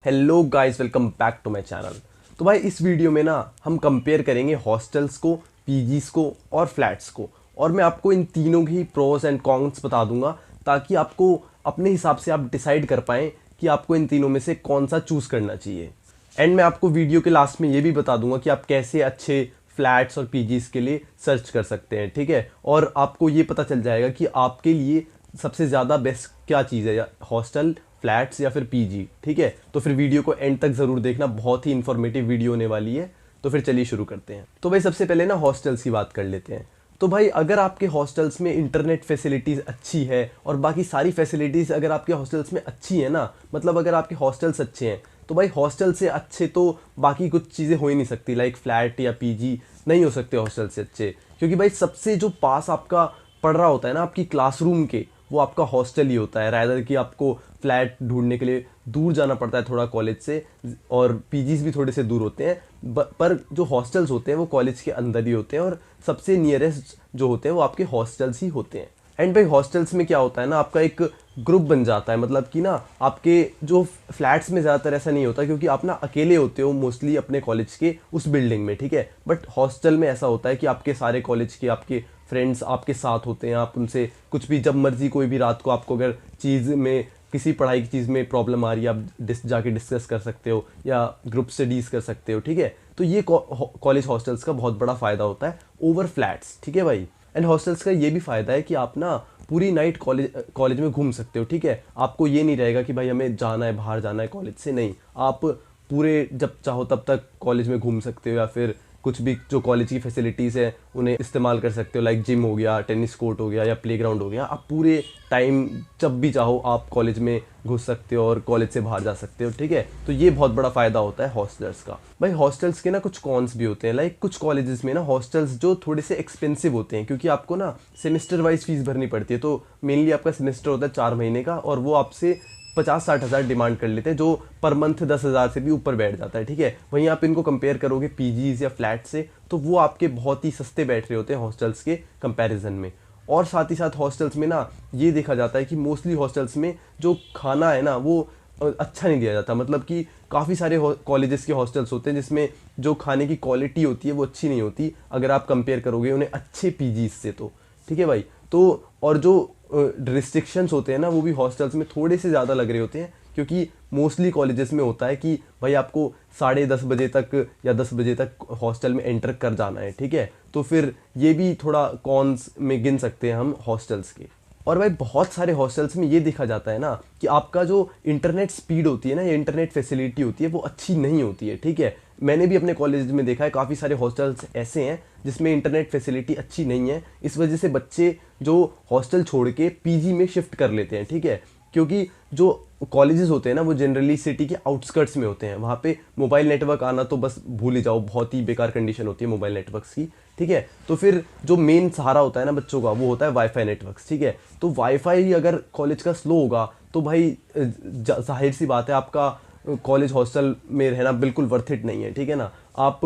Hello guys, welcome back to my channel. तो भाई इस वीडियो में ना हम कंपेयर करेंगे हॉस्टल्स को, पीजीज को और फ्लैट्स को, और मैं आपको इन तीनों के ही प्रोस एंड कॉन्स बता दूंगा ताकि आपको अपने हिसाब से आप डिसाइड कर पाएँ कि आपको इन तीनों में से कौन सा चूज़ करना चाहिए। एंड मैं आपको वीडियो के लास्ट में ये भी बता दूंगा कि आप कैसे अच्छे फ्लैट्स और पीजीज के लिए सर्च कर सकते हैं, ठीक है। और आपको ये पता चल जाएगा कि आपके लिए सबसे ज़्यादा बेस्ट क्या चीज़ है, या हॉस्टल, फ्लैट्स या फिर पीजी, ठीक है। तो फिर वीडियो को एंड तक ज़रूर देखना, बहुत ही इन्फॉर्मेटिव वीडियो होने वाली है। तो फिर चलिए शुरू करते हैं। तो भाई सबसे पहले ना हॉस्टल्स की बात कर लेते हैं। तो भाई अगर आपके हॉस्टल्स में इंटरनेट फैसिलिटीज़ अच्छी है और बाकी सारी फैसिलिटीज़ अगर आपके हॉस्टल्स में अच्छी है ना, मतलब अगर आपके हॉस्टल्स अच्छे हैं, तो भाई हॉस्टल से अच्छे तो बाकी कुछ चीज़ें हो ही नहीं सकती, लाइक फ्लैट या पीजी नहीं हो सकते हॉस्टल से अच्छे। क्योंकि भाई सबसे जो पास आपका पढ़ रहा होता है ना आपकी क्लासरूम के, वो आपका हॉस्टल ही होता है, रादर कि आपको फ्लैट ढूंढने के लिए दूर जाना पड़ता है थोड़ा कॉलेज से, और पीजीज भी थोड़े से दूर होते हैं। पर जो हॉस्टल्स होते हैं वो कॉलेज के अंदर ही होते हैं, और सबसे नियरेस्ट जो होते हैं वो आपके हॉस्टल्स ही होते हैं। एंड भाई हॉस्टल्स में क्या होता है ना, आपका एक ग्रुप बन जाता है, मतलब कि ना आपके जो फ्लैट्स में ज़्यादातर ऐसा नहीं होता, क्योंकि आप ना अकेले होते हो मोस्टली अपने कॉलेज के उस बिल्डिंग में, ठीक है। बट हॉस्टल में ऐसा होता है कि आपके सारे कॉलेज के आपके फ्रेंड्स आपके साथ होते हैं, आप उनसे कुछ भी जब मर्जी, कोई भी रात को आपको अगर चीज़ में, किसी पढ़ाई की चीज़ में प्रॉब्लम आ रही है, आप जाके डिस्कस कर सकते हो या ग्रुप स्टडीज़ कर सकते हो, ठीक है। तो ये कॉलेज हॉस्टल्स का बहुत बड़ा फ़ायदा होता है ओवर फ्लैट्स, ठीक है भाई। एंड हॉस्टल्स का ये भी फ़ायदा है कि आप ना पूरी नाइट कॉलेज में घूम सकते हो, ठीक है। आपको ये नहीं रहेगा कि भाई हमें जाना है, बाहर जाना है कॉलेज से, नहीं, आप पूरे जब चाहो तब तक कॉलेज में घूम सकते हो, या फिर कुछ भी जो कॉलेज की फैसिलिटीज़ है उन्हें इस्तेमाल कर सकते हो, लाइक जिम हो गया, टेनिस कोर्ट हो गया या प्लेग्राउंड हो गया। आप पूरे टाइम जब भी चाहो आप कॉलेज में घुस सकते हो और कॉलेज से बाहर जा सकते हो, ठीक है। तो ये बहुत बड़ा फ़ायदा होता है हॉस्टल्स का। भाई हॉस्टल्स के ना कुछ कॉन्स भी होते हैं, लाइक कुछ कॉलेजेस में ना हॉस्टल्स जो थोड़े से एक्सपेंसिव होते हैं, क्योंकि आपको ना सेमेस्टर वाइज फीस भरनी पड़ती है। तो मेनली आपका सेमेस्टर होता है 4 महीने का, और वो आपसे 50-60 हज़ार डिमांड कर लेते हैं, जो पर मंथ 10 हज़ार से भी ऊपर बैठ जाता है, ठीक है। वहीं आप इनको कंपेयर करोगे पीजीज या फ्लैट से, तो वो आपके बहुत ही सस्ते बैठ रहे होते हैं हॉस्टल्स के कंपैरिजन में। और साथ ही साथ हॉस्टल्स में ना ये देखा जाता है कि मोस्टली हॉस्टल्स में जो खाना है ना वो अच्छा नहीं दिया जाता, मतलब कि काफ़ी सारे कॉलेजेस के हॉस्टल्स होते हैं जिसमें जो खाने की क्वालिटी होती है वो अच्छी नहीं होती, अगर आप कंपेयर करोगे उन्हें अच्छे पीजीज से, तो ठीक है भाई। तो और जो रिस्ट्रिक्शंस होते हैं ना वो भी हॉस्टल्स में थोड़े से ज़्यादा लग रहे होते हैं, क्योंकि मोस्टली कॉलेजेस में होता है कि भाई आपको 10:30 बजे तक या 10 बजे तक हॉस्टल में एंटर कर जाना है, ठीक है। तो फिर ये भी थोड़ा कॉन्स में गिन सकते हैं हम हॉस्टल्स के। और भाई बहुत सारे हॉस्टल्स में ये देखा जाता है ना कि आपका जो इंटरनेट स्पीड होती है ना, या इंटरनेट फैसिलिटी होती है, वो अच्छी नहीं होती है, ठीक है। मैंने भी अपने कॉलेज में देखा है काफ़ी सारे हॉस्टल्स ऐसे हैं जिसमें इंटरनेट फैसिलिटी अच्छी नहीं है। इस वजह से बच्चे जो हॉस्टल छोड़ के पीजी में शिफ्ट कर लेते हैं, ठीक है। क्योंकि जो कॉलेजेस होते हैं ना वो जनरली सिटी के आउटस्कर्ट्स में होते हैं, वहाँ पे मोबाइल नेटवर्क आना तो बस भूल ही जाओ, बहुत ही बेकार कंडीशन होती है मोबाइल नेटवर्क्स की, ठीक है। तो फिर जो मेन सहारा होता है ना बच्चों का वो होता है वाईफाई नेटवर्क्स, ठीक है। तो वाईफाई अगर कॉलेज का स्लो होगा तो भाई जाहिर सी बात है आपका कॉलेज हॉस्टल में रहना बिल्कुल वर्थ इट नहीं है, ठीक है ना। आप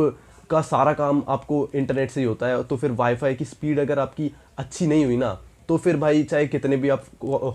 का सारा काम आपको इंटरनेट से ही होता है, तो फिर वाईफाई की स्पीड अगर आपकी अच्छी नहीं हुई ना, तो फिर भाई चाहे कितने भी आप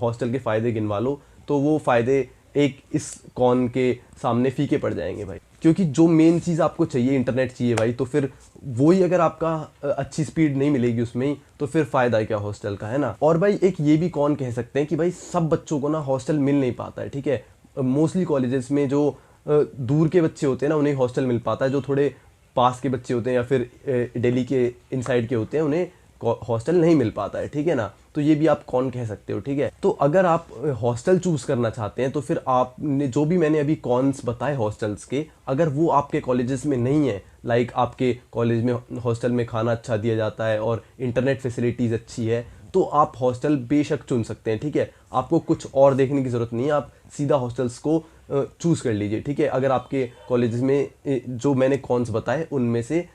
हॉस्टल के फ़ायदे गिनवा लो, तो वो फ़ायदे एक इस कॉन के सामने फीके पड़ जाएंगे भाई। क्योंकि जो मेन चीज़ आपको चाहिए, इंटरनेट चाहिए भाई, तो फिर वही अगर आपका अच्छी स्पीड नहीं मिलेगी उसमें ही, तो फिर फ़ायदा क्या हॉस्टल का, है ना। और भाई एक ये भी कौन कह सकते हैं कि भाई सब बच्चों को ना हॉस्टल मिल नहीं पाता है, ठीक है। मोस्टली कॉलेजेस में जो दूर के बच्चे होते हैं ना उन्हें हॉस्टल मिल पाता है, जो थोड़े पास के बच्चे होते हैं या फिर दिल्ली के इनसाइड के होते हैं उन्हें हॉस्टल नहीं मिल पाता है, ठीक है ना। तो ये भी आप कौन कह सकते हो, ठीक है। तो अगर आप हॉस्टल चूज़ करना चाहते हैं तो फिर आपने जो भी मैंने अभी कॉन्स बताए हॉस्टल्स के, अगर वो आपके कॉलेजेस में नहीं है, लाइक आपके कॉलेज में हॉस्टल में खाना अच्छा दिया जाता है और इंटरनेट फैसिलिटीज़ अच्छी है, तो आप हॉस्टल बेशक चुन सकते हैं, ठीक है। आपको कुछ और देखने की ज़रूरत नहीं है, आप सीधा हॉस्टल्स को चूज़ कर लीजिए, ठीक है। अगर आपके कॉलेजेस में जो मैंने कॉन्स बताए उनमें से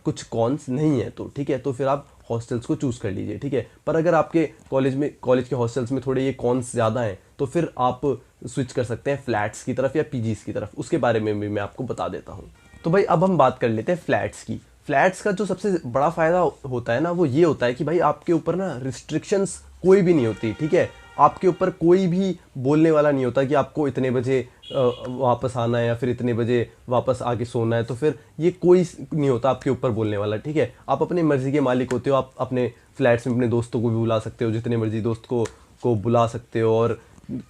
कुछ कॉन्स नहीं है तो, ठीक है, तो फिर आप हॉस्टल्स को चूज़ कर लीजिए, ठीक है। पर अगर आपके कॉलेज के हॉस्टल्स में थोड़े ये कॉन्स ज़्यादा हैं, तो फिर आप स्विच कर सकते हैं फ्लैट्स की तरफ या पीजीज की तरफ, उसके बारे में भी मैं आपको बता देता हूँ। तो भाई अब हम बात कर लेते हैं फ्लैट्स की। फ्लैट्स का जो सबसे बड़ा फ़ायदा होता है ना वो ये होता है कि भाई आपके ऊपर ना रिस्ट्रिक्शंस कोई भी नहीं होती, ठीक है। आपके ऊपर कोई भी बोलने वाला नहीं होता कि आपको इतने बजे वापस आना है या फिर इतने बजे वापस आके सोना है। तो फिर ये कोई नहीं होता आपके ऊपर बोलने वाला, ठीक है। आप अपनी मर्ज़ी के मालिक होते हो। आप अपने फ्लैट्स में अपने दोस्तों को भी बुला सकते हो, जितने मर्जी दोस्त को बुला सकते हो, और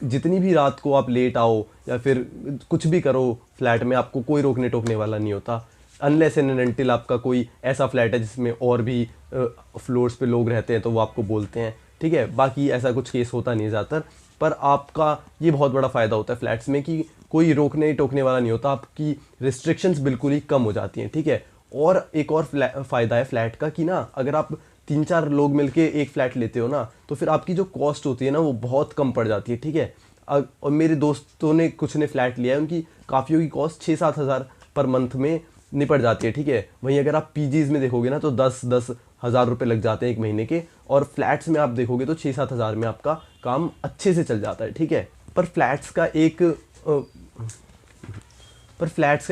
जितनी भी रात को आप लेट आओ या फिर कुछ भी करो फ्लैट में, आपको कोई रोकने टोकने वाला नहीं होता, अनलेस एंड अनटिल आपका कोई ऐसा फ्लैट है जिसमें और भी फ्लोर्स पे लोग रहते हैं तो वो आपको बोलते हैं, ठीक है। बाकी ऐसा कुछ केस होता नहीं ज़्यादातर, पर आपका ये बहुत बड़ा फ़ायदा होता है फ्लैट्स में कि कोई रोकने टोकने वाला नहीं होता, आपकी रिस्ट्रिक्शंस बिल्कुल ही कम हो जाती हैं, ठीक है। और एक और फ़ायदा है फ्लैट का कि ना, अगर आप 3-4 लोग मिलके एक फ़्लैट लेते हो ना, तो फिर आपकी जो कॉस्ट होती है ना वो बहुत कम पड़ जाती है, ठीक है। और मेरे दोस्तों ने कुछ ने फ्लैट लिया है, उनकी काफ़ियों की कॉस्ट 6-7 हज़ार पर मंथ में निपट जाती है, ठीक है। वहीं अगर आप पीजीज़ में देखोगे ना तो 10-10 हज़ार रुपये लग जाते हैं एक महीने के, और फ्लैट्स में आप देखोगे तो 6-7 हज़ार में आपका काम अच्छे से चल जाता है, ठीक है। पर फ्लैट्स का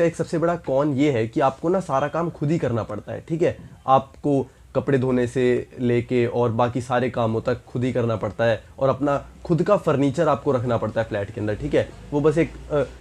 एक सबसे बड़ा कॉन ये है कि आपको ना सारा काम खुद ही करना पड़ता है, ठीक है। आपको कपड़े धोने से लेके और बाकी सारे कामों तक खुद ही करना पड़ता है, और अपना खुद का फर्नीचर आपको रखना पड़ता है फ्लैट के अंदर, ठीक है। वो बस एक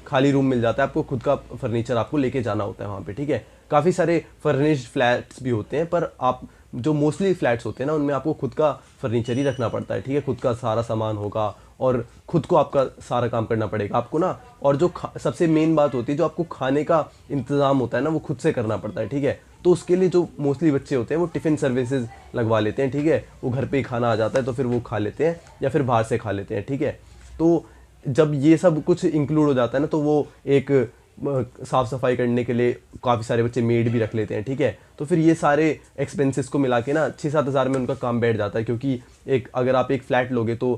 खाली रूम मिल जाता है, आपको खुद का फर्नीचर आपको लेके जाना होता है वहाँ पे, ठीक है। काफ़ी सारे फर्निश्ड फ्लैट्स भी होते हैं, पर आप जो मोस्टली फ्लैट्स होते हैं ना उनमें आपको खुद का फर्नीचर ही रखना पड़ता है, ठीक है। खुद का सारा सामान होगा और खुद को आपका सारा काम करना पड़ेगा आपको ना। और जो सबसे मेन बात होती है, जो आपको खाने का इंतज़ाम होता है ना, वो खुद से करना पड़ता है, ठीक है। तो उसके लिए जो मोस्टली बच्चे होते हैं वो टिफ़िन सर्विसेज लगवा लेते हैं, ठीक है। वो घर पे ही खाना आ जाता है तो फिर वो खा लेते हैं या फिर बाहर से खा लेते हैं, ठीक है। तो जब ये सब कुछ इंक्लूड हो जाता है ना, तो वो एक साफ़ सफाई करने के लिए काफ़ी सारे बच्चे मेड भी रख लेते हैं, ठीक है। तो फिर ये सारे एक्सपेंसेस को मिला के ना 6-7 हज़ार में उनका काम बैठ जाता है, क्योंकि अगर आप एक फ़्लैट लोगे तो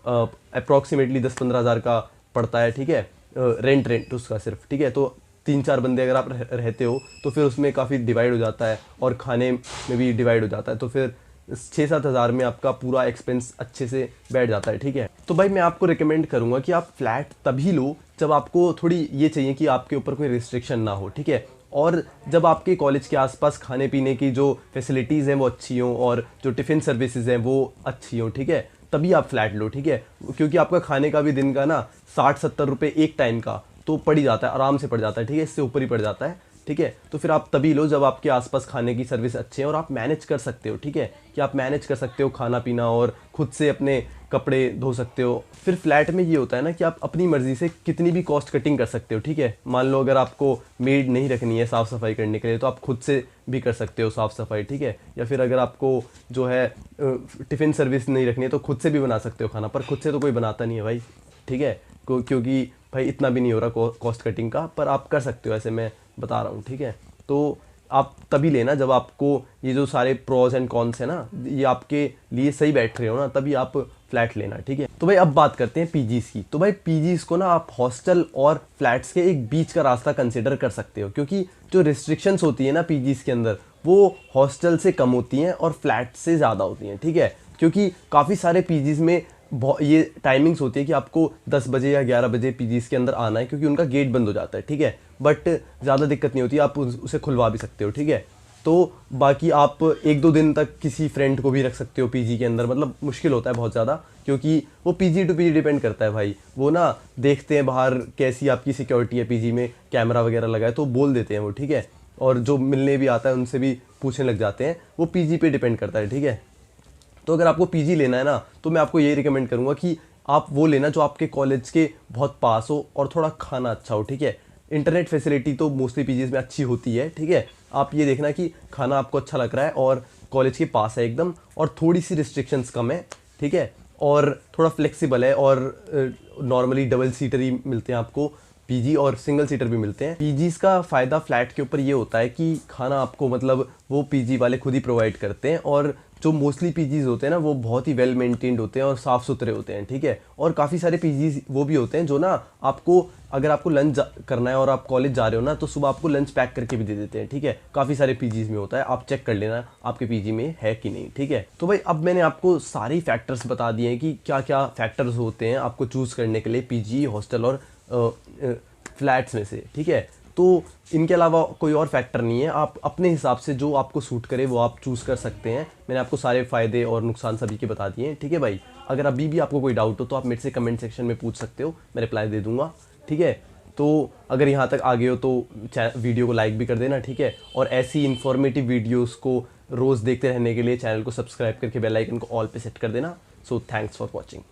अप्रॉक्सीमेटली 10-15 हज़ार का पड़ता है, ठीक है, रेंट उसका सिर्फ, ठीक है। तो 3-4 बंदे अगर आप रहते हो तो फिर उसमें काफ़ी डिवाइड हो जाता है, और खाने में भी डिवाइड हो जाता है, तो फिर 6-7 हज़ार में आपका पूरा एक्सपेंस अच्छे से बैठ जाता है, ठीक है। तो भाई मैं आपको रिकमेंड करूँगा कि आप फ्लैट तभी लो जब आपको थोड़ी ये चाहिए कि आपके ऊपर कोई रिस्ट्रिक्शन ना हो, ठीक है। और जब आपके कॉलेज के आसपास खाने पीने की जो फैसिलिटीज़ हैं वो अच्छी हों, और जो टिफ़िन सर्विसेज हैं वो अच्छी हों, ठीक है, तभी आप फ्लैट लो, ठीक है। क्योंकि आपका खाने का भी दिन का ना 60-70 रुपये एक टाइम का तो पड़ ही जाता है, आराम से पड़ जाता है, ठीक है, इससे ऊपर ही पड़ जाता है, ठीक है। तो फिर आप तभी लो जब आपके आसपास खाने की सर्विस अच्छी है और आप मैनेज कर सकते हो, ठीक है, कि आप मैनेज कर सकते हो खाना पीना और खुद से अपने कपड़े धो सकते हो। फिर फ्लैट में ये होता है ना कि आप अपनी मर्ज़ी से कितनी भी कॉस्ट कटिंग कर सकते हो, ठीक है। मान लो अगर आपको मेड नहीं रखनी है साफ़ सफाई करने के लिए तो आप खुद से भी कर सकते हो साफ़ सफाई, ठीक है। या फिर अगर आपको जो है टिफ़िन सर्विस नहीं रखनी है तो खुद से भी बना सकते हो खाना, पर खुद से तो कोई बनाता नहीं है भाई, ठीक है, क्योंकि भाई इतना भी नहीं हो रहा कॉस्ट कटिंग का, पर आप कर सकते हो, ऐसे मैं बता रहा हूँ, ठीक है। तो आप तभी लेना जब आपको ये जो सारे प्रोज एंड कॉन्स है ना ये आपके लिए सही बैठ रहे हो ना, तभी आप फ्लैट लेना, ठीक है। तो भाई अब बात करते हैं पीजीज़ की। तो भाई पीजीज़ को ना आप हॉस्टल और फ्लैट्स के एक बीच का रास्ता कंसिडर कर सकते हो, क्योंकि जो रिस्ट्रिक्शंस होती है ना पीजीज़ के अंदर वो हॉस्टल से कम होती हैं और फ्लैट से ज़्यादा होती हैं, ठीक है। क्योंकि काफ़ी सारे पीजीज़ में ये टाइमिंग्स होती है कि आपको 10 बजे या 11 बजे पीजीज़ के अंदर आना है, क्योंकि उनका गेट बंद हो जाता है, ठीक है। बट ज़्यादा दिक्कत नहीं होती, आप उसे खुलवा भी सकते हो, ठीक है। तो बाकी आप 1-2 दिन तक किसी फ्रेंड को भी रख सकते हो पीजी के अंदर, मतलब मुश्किल होता है बहुत ज़्यादा, क्योंकि वो पीजी टू पीजी डिपेंड करता है भाई। वो ना देखते हैं बाहर कैसी आपकी सिक्योरिटी है, पीजी में कैमरा वगैरह लगा है तो बोल देते हैं वो, ठीक है। और जो मिलने भी आता है उनसे भी पूछने लग जाते हैं, वो पीजी पे डिपेंड करता है, ठीक है। तो अगर आपको पीजी लेना है ना तो मैं आपको यही रिकमेंड करूँगा कि आप वो लेना जो आपके कॉलेज के बहुत पास हो और थोड़ा खाना अच्छा हो, ठीक है। इंटरनेट फैसिलिटी तो मोस्टली पीजीज़ में अच्छी होती है, ठीक है। आप ये देखना कि खाना आपको अच्छा लग रहा है और कॉलेज के पास है एकदम, और थोड़ी सी रिस्ट्रिक्शंस कम है, ठीक है, और थोड़ा फ्लेक्सिबल है, और नॉर्मली डबल सीटर ही मिलते हैं आपको पीजी, और सिंगल सीटर भी मिलते हैं। पीजीज़ का फ़ायदा फ्लैट के ऊपर ये होता है कि खाना आपको मतलब वो पीजी वाले खुद ही प्रोवाइड करते हैं, और जो मोस्टली पीजीज़ होते हैं ना वो बहुत ही वेल मेंटेन्ड होते हैं और साफ़ सुथरे होते हैं, ठीक है। और काफ़ी सारे पीजीज़ वो भी होते हैं जो ना आपको अगर आपको लंच करना है और आप कॉलेज जा रहे हो ना तो सुबह आपको लंच पैक करके भी दे देते हैं, ठीक है। काफ़ी सारे पीजीज़ में होता है, आप चेक कर लेना आपके पीजी में है कि नहीं, ठीक है। तो भाई अब मैंने आपको सारी फैक्टर्स बता दिए हैं कि क्या क्या फैक्टर्स होते हैं आपको चूज़ करने के लिए पीजी, हॉस्टल और फ्लैट्स में से, ठीक है। तो इनके अलावा कोई और फैक्टर नहीं है, आप अपने हिसाब से जो आपको सूट करे वो आप चूज़ कर सकते हैं। मैंने आपको सारे फ़ायदे और नुकसान सभी के बता दिए हैं, ठीक है भाई। अगर अभी भी आपको कोई डाउट हो तो आप मेरे से कमेंट सेक्शन में पूछ सकते हो, मैं रिप्लाई दे दूंगा, ठीक है। तो अगर यहाँ तक आ गए हो तो वीडियो को लाइक भी कर देना, ठीक है। और ऐसी इन्फॉर्मेटिव वीडियोस को रोज़ देखते रहने के लिए चैनल को सब्सक्राइब करके बेल आइकन को ऑल पे सेट कर देना। So thanks for watching.